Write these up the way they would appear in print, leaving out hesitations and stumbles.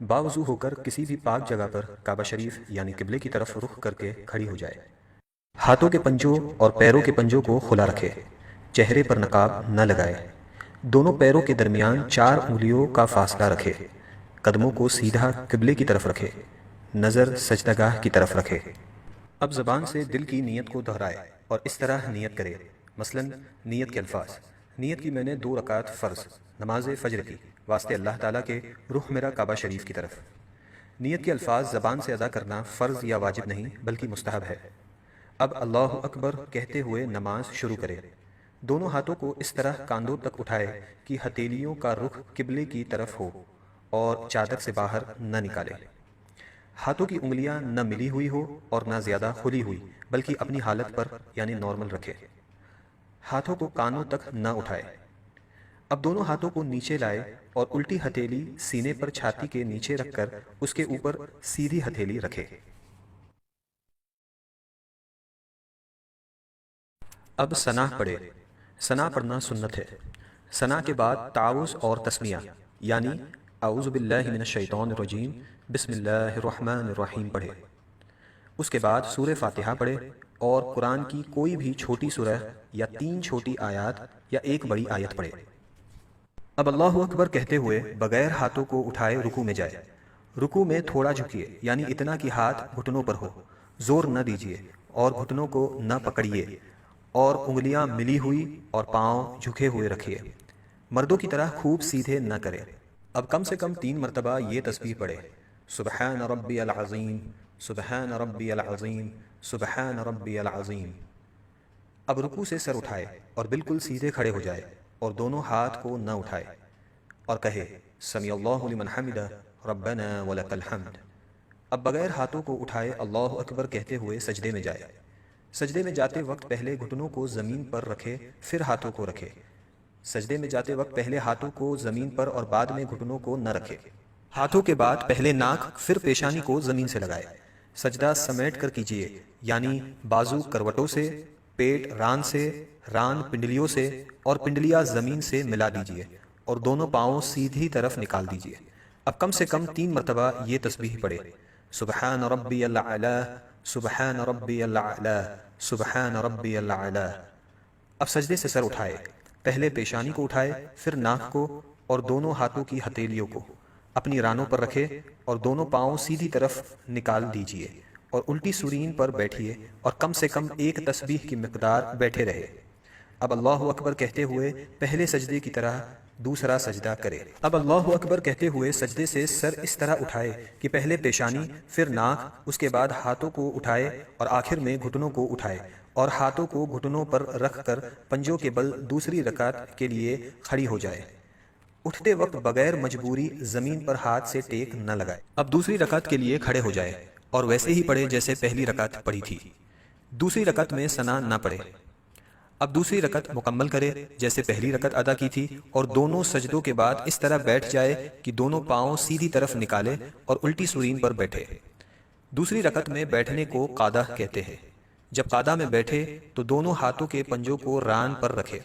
باوضو ہو کر کسی بھی پاک جگہ پر کعبہ شریف یعنی قبلے کی طرف رخ کر کے کھڑی ہو جائے۔ ہاتھوں کے پنجوں اور پیروں کے پنجوں کو کھلا رکھے، چہرے پر نقاب نہ لگائے، دونوں پیروں کے درمیان 4 انگلیوں کا فاصلہ رکھے، قدموں کو سیدھا قبلے کی طرف رکھے، نظر سجدہ گاہ کی طرف رکھے۔ اب زبان سے دل کی نیت کو دہرائے اور اس طرح نیت کرے، مثلا نیت کے الفاظ: نیت کی میں نے 2 رکعت فرض نماز فجر کی واسطے اللہ تعالیٰ کے رخ میرا کعبہ شریف کی طرف۔ نیت کے الفاظ زبان سے ادا کرنا فرض یا واجب نہیں بلکہ مستحب ہے۔ اب اللہ اکبر کہتے ہوئے نماز شروع کرے، دونوں ہاتھوں کو اس طرح کاندھوں تک اٹھائے کہ ہتھیلیوں کا رخ قبلے کی طرف ہو اور چادر سے باہر نہ نکالے۔ ہاتھوں کی انگلیاں نہ ملی ہوئی ہو اور نہ زیادہ کھلی ہوئی بلکہ اپنی حالت پر یعنی نارمل رکھے۔ ہاتھوں کو کانوں تک نہ اٹھائے۔ اب دونوں ہاتھوں کو نیچے لائے اور الٹی ہتھیلی سینے پر چھاتی کے نیچے رکھ کر اس کے اوپر سیدھی ہتھیلی رکھے۔ اب ثنا پڑھے۔ ثنا پڑھنا سنت ہے۔ ثنا کے بعد تعوذ اور تسمیہ یعنی اعوذ باللہ من الشیطان الرجیم بسم اللہ الرحمن الرحیم پڑھے۔ اس کے بعد سورہ فاتحہ پڑھے اور قرآن کی کوئی بھی چھوٹی سورہ یا 3 چھوٹی آیات یا 1 بڑی آیت پڑھے۔ اب اللہ اکبر کہتے ہوئے بغیر ہاتھوں کو اٹھائے رکوع میں جائے۔ رکوع میں تھوڑا جھکیے یعنی اتنا کہ ہاتھ گھٹنوں پر ہو، زور نہ دیجیے اور گھٹنوں کو نہ پکڑیے اور انگلیاں ملی ہوئی اور پاؤں جھکے ہوئے رکھیے۔ مردوں کی طرح خوب سیدھے نہ کرے۔ اب کم سے کم 3 مرتبہ یہ تسبیح پڑھے: سبحان ربی العظیم، سبحان ربی العظیم، سبحان ربی العظیم۔ اب رکوع سے سر اٹھائے اور بالکل سیدھے کھڑے ہو جائے اور دونوں ہاتھ کو نہ اٹھائے اور کہے سمیع اللہ لمن حمدہ ربنا ولک الحمد۔ اب بغیر ہاتھوں کو اٹھائے اللہ اکبر کہتے ہوئے سجدے میں جائے۔ سجدے میں جاتے وقت پہلے گھٹنوں کو زمین پر رکھے پھر ہاتھوں کو رکھے۔ سجدے میں جاتے وقت پہلے ہاتھوں کو زمین پر اور بعد میں گھٹنوں کو نہ رکھے۔ ہاتھوں کے بعد پہلے ناک پھر پیشانی کو زمین سے لگائے۔ سجدہ سمیٹ کر کیجیے یعنی بازو کروٹوں سے، پیٹ ران سے، ران پنڈلیوں سے اور پنڈلیاں زمین سے ملا دیجیے اور دونوں پاؤں سیدھی طرف نکال دیجیے۔ اب کم سے کم 3 مرتبہ یہ تسبیح پڑھے: سبحان ربی الاعلی، سبحان ربی الاعلی، سبحان ربی الاعلی۔ اب سجدے سے سر اٹھائے، پہلے پیشانی کو اٹھائے پھر ناک کو اور دونوں ہاتھوں کی ہتھیلیوں کو اپنی رانوں پر رکھے اور دونوں پاؤں سیدھی طرف نکال دیجیے اور الٹی سورین پر بیٹھیے اور کم سے کم 1 تسبیح کی مقدار بیٹھے رہے۔ اب اللہ اکبر کہتے ہوئے پہلے سجدے کی طرح دوسرا سجدہ کرے۔ اب اللہ اکبر کہتے ہوئے سجدے سے سر اس طرح اٹھائے کہ پہلے پیشانی پھر ناک، اس کے بعد ہاتھوں کو اٹھائے اور آخر میں گھٹنوں کو اٹھائے اور ہاتھوں کو گھٹنوں پر رکھ کر پنجوں کے بل دوسری رکعت کے لیے کھڑی ہو جائے۔ اٹھتے وقت بغیر مجبوری زمین پر ہاتھ سے ٹیک نہ لگائے۔ اب دوسری رکعت کے لیے کھڑے ہو جائے اور ویسے ہی پڑھے جیسے پہلی رکعت پڑھی تھی۔ دوسری رکعت میں ثنا نہ پڑھے۔ اب دوسری رکعت مکمل کرے جیسے پہلی رکعت ادا کی تھی اور دونوں سجدوں کے بعد اس طرح بیٹھ جائے کہ دونوں پاؤں سیدھی طرف نکالے اور الٹی سورین پر بیٹھے۔ دوسری رکعت میں بیٹھنے کو قعدہ کہتے ہیں۔ جب قعدہ میں بیٹھے تو دونوں ہاتھوں کے پنجوں کو ران پر رکھے۔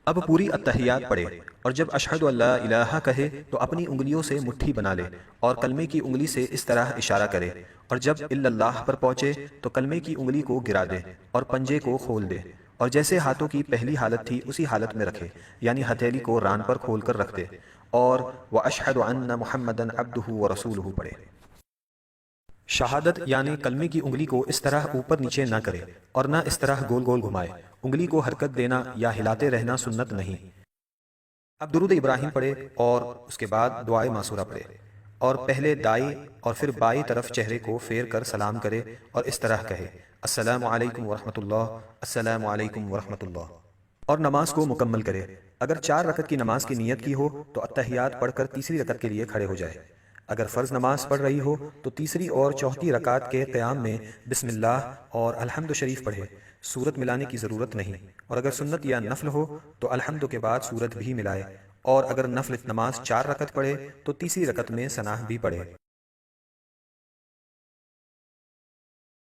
اب پوری التحیات پڑھے اور جب اشہد ان لا الہ کہے تو اپنی انگلیوں سے مٹھی بنا لے اور کلمے کی انگلی سے اس طرح اشارہ کرے، اور جب الا اللہ پر پہنچے تو کلمے کی انگلی کو گرا دے اور پنجے کو کھول دے اور جیسے ہاتھوں کی پہلی حالت تھی اسی حالت میں رکھے یعنی ہتھیلی کو ران پر کھول کر رکھ دے اور وَأَشْهَدُ أَنَّ مُحَمَّدًا عَبْدُهُ وَرَسُولُهُ پڑھے۔ شہادت یعنی کلمے کی انگلی کو اس طرح اوپر نیچے نہ کرے اور نہ اس طرح گول گول گھمائے۔ انگلی کو حرکت دینا یا ہلاتے رہنا سنت نہیں۔ اب درود ابراہیم پڑھے اور اس کے بعد دعائے معصورہ پڑھے اور پہلے دائیں اور پھر بائیں طرف چہرے کو پھیر کر سلام کرے اور اس طرح کہے السلام علیکم ورحمۃ اللہ، السلام علیکم ورحمۃ اللہ، اور نماز کو مکمل کرے۔ اگر 4 رکعت کی نماز کی نیت کی ہو تو التحیات پڑھ کر تیسری رکعت کے لیے کھڑے ہو جائے۔ اگر فرض نماز پڑھ رہی ہو تو تیسری اور چوتھی رکعت کے قیام میں بسم اللہ اور الحمد شریف پڑھے، سورت ملانے کی ضرورت نہیں، اور اگر سنت یا نفل ہو تو الحمد کے بعد سورت بھی ملائے، اور اگر نفل نماز 4 رکعت پڑھے تو تیسری رکعت میں ثنا بھی پڑھے۔